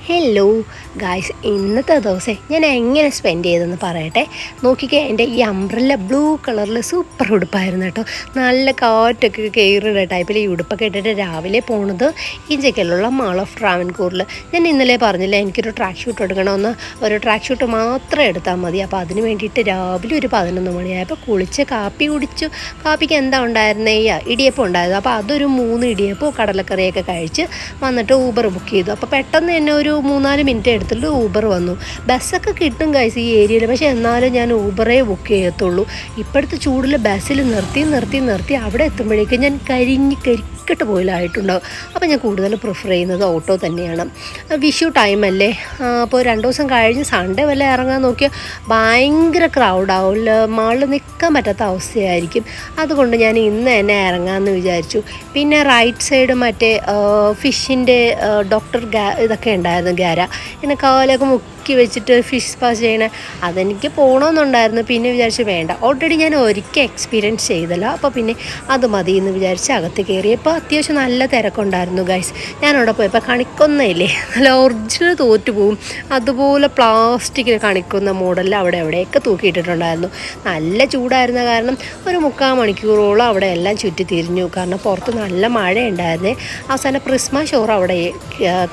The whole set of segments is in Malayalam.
ഹലോ ഗായ്സ്, ഇന്നത്തെ ദിവസം ഞാൻ എങ്ങനെ സ്പെൻഡ് ചെയ്തെന്ന് പറയട്ടെ. നോക്കിക്കേ, എൻ്റെ ഈ അംബ്രല്ല ബ്ലൂ കളറിൽ സൂപ്പർ ഉടുപ്പായിരുന്നു കേട്ടോ. നല്ല കാറ്റൊക്കെ കയറുന്ന ടൈപ്പിൽ ഈ ഉടുപ്പൊക്കെ ഇട്ടിട്ട് രാവിലെ പോണത് ഇഞ്ചക്കലുള്ള മാൾ ഓഫ് ട്രാവൻകൂറിൽ. ഞാൻ ഇന്നലെ പറഞ്ഞില്ല എനിക്കൊരു ട്രാക്ക് ഷൂട്ട് എടുക്കണമെന്ന്. ഒരു ട്രാക്ക് ഷൂട്ട് മാത്രം എടുത്താൽ മതി. അപ്പോൾ അതിന് വേണ്ടിയിട്ട് രാവിലെ ഒരു 11 മണിയായപ്പോൾ കുളിച്ച് കാപ്പി കുടിച്ചു. കാപ്പിക്ക് എന്താ ഉണ്ടായിരുന്നേ? ഇടിയപ്പം ഉണ്ടായിരുന്നു. അപ്പോൾ അതൊരു 3 ഇടിയപ്പവും കടലക്കറിയൊക്കെ കഴിച്ച് വന്നിട്ട് ഊബർ ബുക്ക് ചെയ്തു. അപ്പോൾ പെട്ടെന്ന് തന്നെ ഒരു 3-4 മിനിറ്റ് എടുത്തിട്ട് ഊബർ വന്നു. ബസ്സൊക്കെ കിട്ടും ഗൈസ് ഈ ഏരിയയിൽ, പക്ഷേ എന്നാലും ഞാൻ ഊബറേ ബുക്ക് ചെയ്യത്തുള്ളൂ. ഇപ്പോഴത്തെ ചൂടിൽ ബസ്സിൽ നിർത്തി അവിടെ എത്തുമ്പോഴേക്കും ഞാൻ കരിക്കിട്ട് പോയില്ലായിട്ടുണ്ടാവും. അപ്പോൾ ഞാൻ കൂടുതൽ പ്രിഫർ ചെയ്യുന്നത് ഓട്ടോ തന്നെയാണ്. വിഷു ടൈമല്ലേ, അപ്പോൾ 2 ദിവസം കഴിഞ്ഞ് സൺഡേ വല്ല ഇറങ്ങാൻ നോക്കിയാൽ ഭയങ്കര ക്രൗഡാവും, മാളിൽ നിൽക്കാൻ പറ്റാത്ത അവസ്ഥയായിരിക്കും. അതുകൊണ്ട് ഞാൻ ഇന്ന് തന്നെ ഇറങ്ങാമെന്ന് വിചാരിച്ചു. പിന്നെ റൈറ്റ് സൈഡ് മറ്റേ ഫിഷിൻ്റെ ഡോക്ടർ ഇതൊക്കെ ഉണ്ടായിരുന്നു, ഗാര ഇങ്ങനെ കാലൊക്കെ മുക്കി വെച്ചിട്ട് ഫിഷ് സ്പാ ചെയ്യണേ, അതെനിക്ക് പോകണമെന്നുണ്ടായിരുന്നു. പിന്നെ വിചാരിച്ച് വേണ്ട, ഓൾറെഡി ഞാൻ ഒരിക്കൽ എക്സ്പീരിയൻസ് ചെയ്തല്ലോ, അപ്പോൾ പിന്നെ അത് മതി എന്ന് വിചാരിച്ച് അകത്ത് കയറിയപ്പോൾ അത്യാവശ്യം നല്ല തിരക്കുണ്ടായിരുന്നു ഗൈസ്. ഞാനവിടെ പോയപ്പോൾ കണിക്കൊന്നയില്ലേ, നല്ല ഒറിജിനൽ തോറ്റുപോകും അതുപോലെ പ്ലാസ്റ്റിക്കിൽ കണിക്കുന്ന മോഡലിൽ അവിടെ എവിടെയൊക്കെ തൂക്കിയിട്ടിട്ടുണ്ടായിരുന്നു. നല്ല ചൂടായിരുന്ന കാരണം ഒരു 3/4 മണിക്കൂറോളം അവിടെ എല്ലാം ചുറ്റി തിരിഞ്ഞു. കാരണം പുറത്ത് നല്ല മഴ ഉണ്ടായിരുന്നേ. അവസാനം പ്രിസ്മ ഷോർ അവിടെ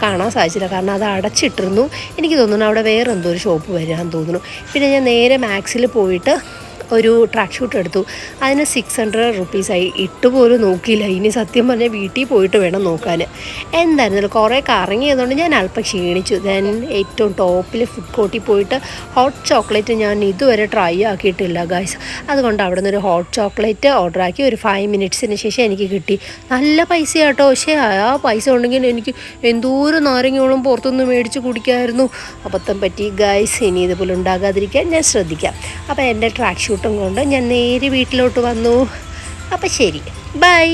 കാണാൻ സാധിച്ചില്ല, കാരണം അത് അടച്ചിട്ടിരുന്നു. എനിക്ക് തോന്നുന്നു അവിടെ വേറെ എന്തോ ഒരു ഷോപ്പ് വരാൻ തോന്നുന്നു. പിന്നെ ഞാൻ നേരെ മാക്സിൽ പോയിട്ട് ഒരു ട്രാക്ക് ഷൂട്ട് എടുത്തു. അതിന് 600 റുപ്പീസായി. ഇട്ടുപോലും നോക്കിയില്ല. ഇനി സത്യം പറഞ്ഞാൽ വീട്ടിൽ പോയിട്ട് വേണം നോക്കാൻ. എന്തായിരുന്നല്ലോ കുറേ കറങ്ങിയതുകൊണ്ട് ഞാൻ അല്പം ക്ഷീണിച്ചു. ദെൻ ഏറ്റവും ടോപ്പിൽ ഫുഡ് കോർട്ടിൽ പോയിട്ട് ഹോട്ട് ചോക്ലേറ്റ് ഞാൻ ഇതുവരെ ട്രൈ ആക്കിയിട്ടില്ല ഗൈസ്. അതുകൊണ്ട് അവിടെ നിന്നൊരു ഹോട്ട് ചോക്ലേറ്റ് ഓർഡർ ആക്കി. ഒരു 5 മിനിറ്റ്സിന് ശേഷം എനിക്ക് കിട്ടി. നല്ല പൈസ കേട്ടോ, പക്ഷേ ആ പൈസ ഉണ്ടെങ്കിൽ എനിക്ക് എന്തോരം നാരങ്ങയോളം പുറത്തുനിന്ന് മേടിച്ച് കുടിക്കാമായിരുന്നു. അബദ്ധം പറ്റി ഗൈസ്. ഇനി ഇതുപോലെ ഉണ്ടാകാതിരിക്കാൻ ഞാൻ ശ്രദ്ധിക്കാം. അപ്പോൾ എൻ്റെ ട്രാക്ക് ഷൂട്ടും കൊണ്ട് ഞാൻ നേരെ വീട്ടിലോട്ട് വന്നു. അപ്പോൾ ശരി, ബൈ.